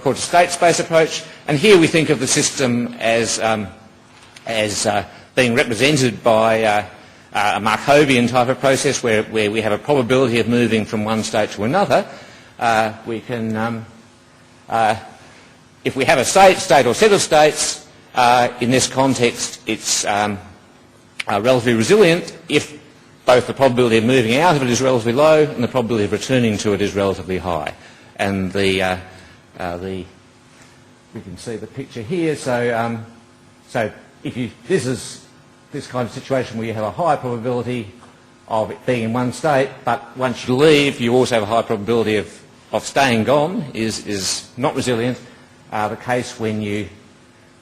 called a state space approach, and here we think of the system as being represented by a Markovian type of process where we have a probability of moving from one state to another. We can, if we have a state or set of states, in this context it's relatively resilient if both the probability of moving out of it is relatively low and the probability of returning to it is relatively high. And we can see the picture here. So if this is this kind of situation where you have a high probability of it being in one state, but once you leave, you also have a high probability of staying gone is not resilient. The case when you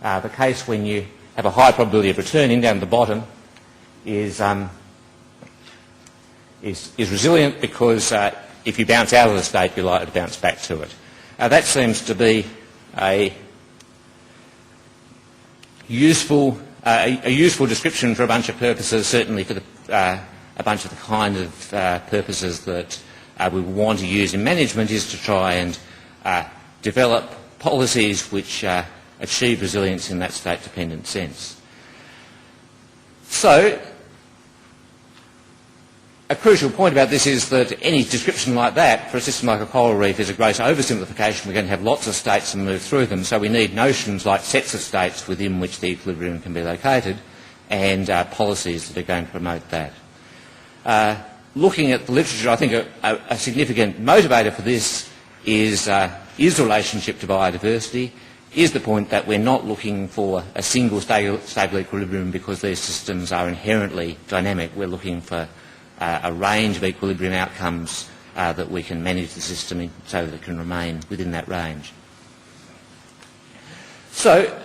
have a high probability of returning down at the bottom is resilient because if you bounce out of the state, you're likely to bounce back to it. That seems to be a useful description for a bunch of purposes, certainly for a bunch of the kind of purposes that we want to use in management, is to try and develop policies which achieve resilience in that state-dependent sense. So, a crucial point about this is that any description like that for a system like a coral reef is a great oversimplification. We're going to have lots of states and move through them, so we need notions like sets of states within which the equilibrium can be located and policies that are going to promote that. Looking at the literature, I think a significant motivator for this is the relationship to biodiversity, is the point that we're not looking for a single stable equilibrium because these systems are inherently dynamic. We're looking for a range of equilibrium outcomes that we can manage the system in so that it can remain within that range. So,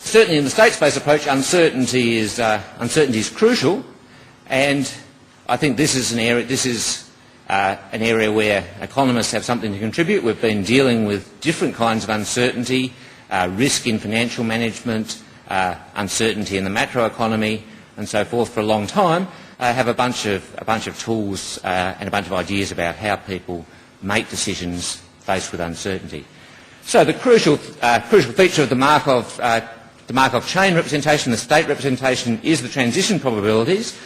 certainly in the state space approach, uncertainty is crucial, and I think this is an area where economists have something to contribute. We've been dealing with different kinds of uncertainty, risk in financial management, uncertainty in the macroeconomy, and so forth for a long time. Have a bunch of tools and a bunch of ideas about how people make decisions faced with uncertainty. So the crucial feature of the Markov chain representation, the state representation, is the transition probabilities.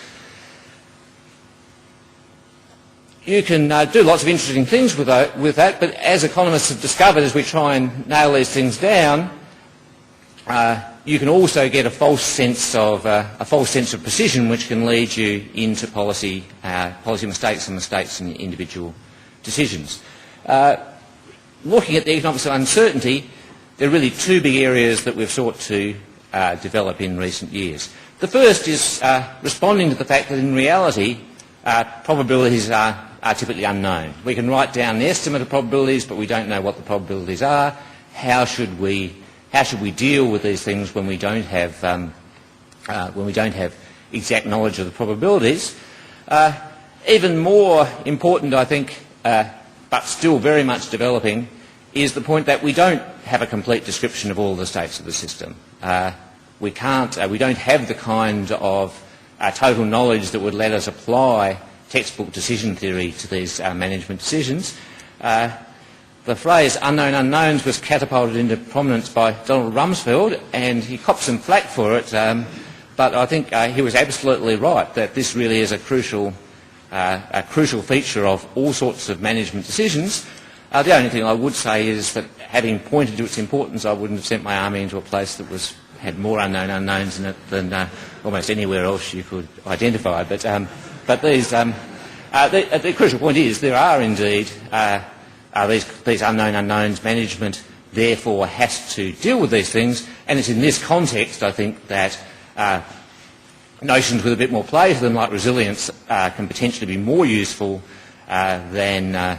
You can do lots of interesting things with that, but as economists have discovered, as we try and nail these things down, you can also get a false sense of precision, which can lead you into policy mistakes and mistakes in individual decisions. Looking at the economics of uncertainty, there are really two big areas that we've sought to develop in recent years. The first is responding to the fact that in reality, probabilities are typically unknown. We can write down the estimate of probabilities, but we don't know what the probabilities are. How should we deal with these things when we don't have exact knowledge of the probabilities? Even more important, I think, but still very much developing, is the point that we don't have a complete description of all the states of the system. We don't have the kind of total knowledge that would let us apply textbook decision theory to these management decisions. The phrase unknown unknowns was catapulted into prominence by Donald Rumsfeld, and he copped some flack for it, but I think he was absolutely right that this really is a crucial feature of all sorts of management decisions. The only thing I would say is that, having pointed to its importance, I wouldn't have sent my army into a place that had more unknown unknowns in it than almost anywhere else you could identify. But the crucial point is there are indeed these unknown unknowns. Management therefore has to deal with these things, and it's in this context, I think, that notions with a bit more play to them, like resilience, can potentially be more useful than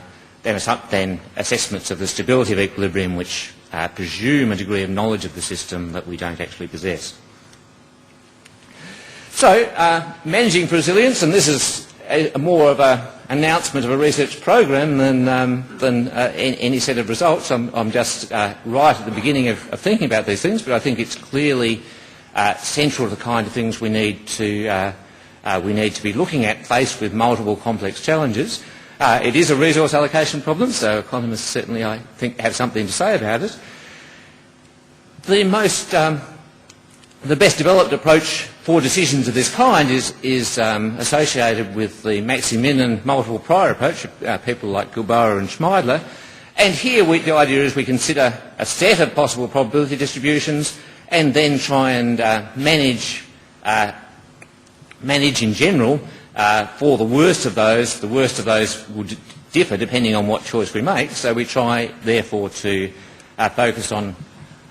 assessments of the stability of equilibrium, which presume a degree of knowledge of the system that we don't actually possess. So, managing for resilience, and this is more of an announcement of a research program than any set of results. I'm just right at the beginning of thinking about these things, but I think it's clearly central to the kind of things we need to be looking at, faced with multiple complex challenges. It is a resource allocation problem, so economists certainly, I think, have something to say about it. The best developed approach for decisions of this kind is associated with the maxi-min and multiple prior approach of people like Gilboa and Schmeidler. And here the idea is we consider a set of possible probability distributions and then try and manage in general for the worst of those. The worst of those will differ depending on what choice we make, so we try therefore to focus on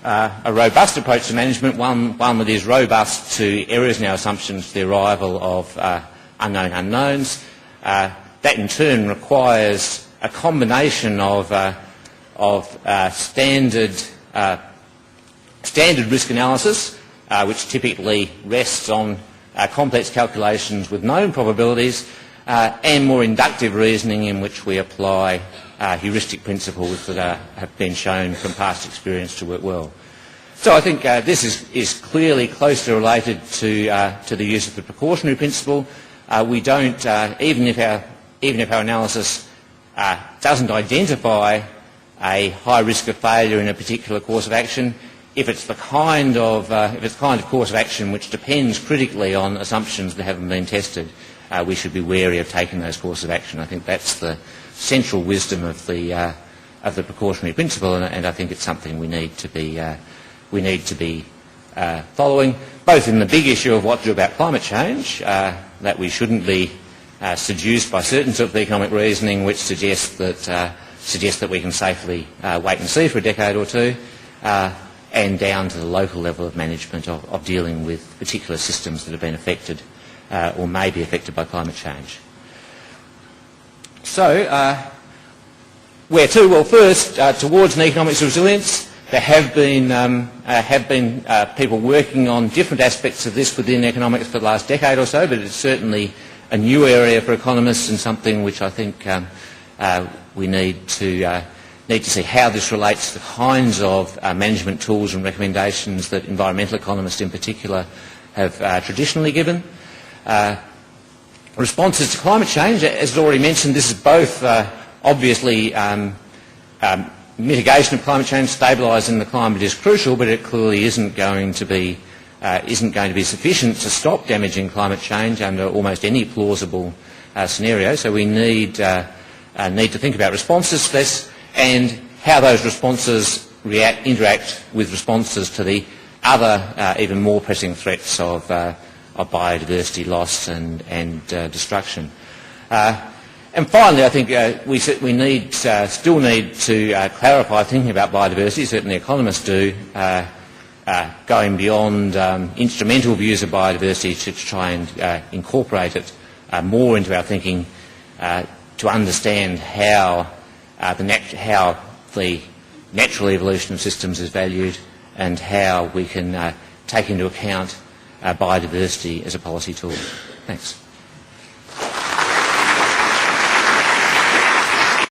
a robust approach to management, one that is robust to errors in our assumptions, the arrival of unknown unknowns. That in turn requires a combination of standard risk analysis, which typically rests on complex calculations with known probabilities, and more inductive reasoning in which we apply heuristic principles that have been shown from past experience to work well. So I think this is clearly closely related to the use of the precautionary principle. We don't, even if our analysis doesn't identify a high risk of failure in a particular course of action, if it's the kind of course of action which depends critically on assumptions that haven't been tested, we should be wary of taking those courses of action. I think that's the central wisdom of the precautionary principle, and I think it's something we need to be following, both in the big issue of what to do about climate change, that we shouldn't be seduced by certain sorts of economic reasoning which suggests that we can safely wait and see for a decade or two, and down to the local level of management of dealing with particular systems that have been affected or may be affected by climate change. So, where to? Well, first, towards an economics of resilience, there have been people working on different aspects of this within economics for the last decade or so, but it's certainly a new area for economists and something which I think we need to see how this relates to the kinds of management tools and recommendations that environmental economists in particular have traditionally given. Responses to climate change, as already mentioned, this is both obviously mitigation of climate change, stabilising the climate is crucial, but it clearly isn't going to be sufficient to stop damaging climate change under almost any plausible scenario. So we need to think about responses to this and how those responses interact with responses to the other even more pressing threats of biodiversity loss and destruction. And finally, I think we still need to clarify thinking about biodiversity, certainly economists do, going beyond instrumental views of biodiversity to try and incorporate it more into our thinking to understand how the natural evolution of systems is valued and how we can take into account biodiversity as a policy tool. Thanks.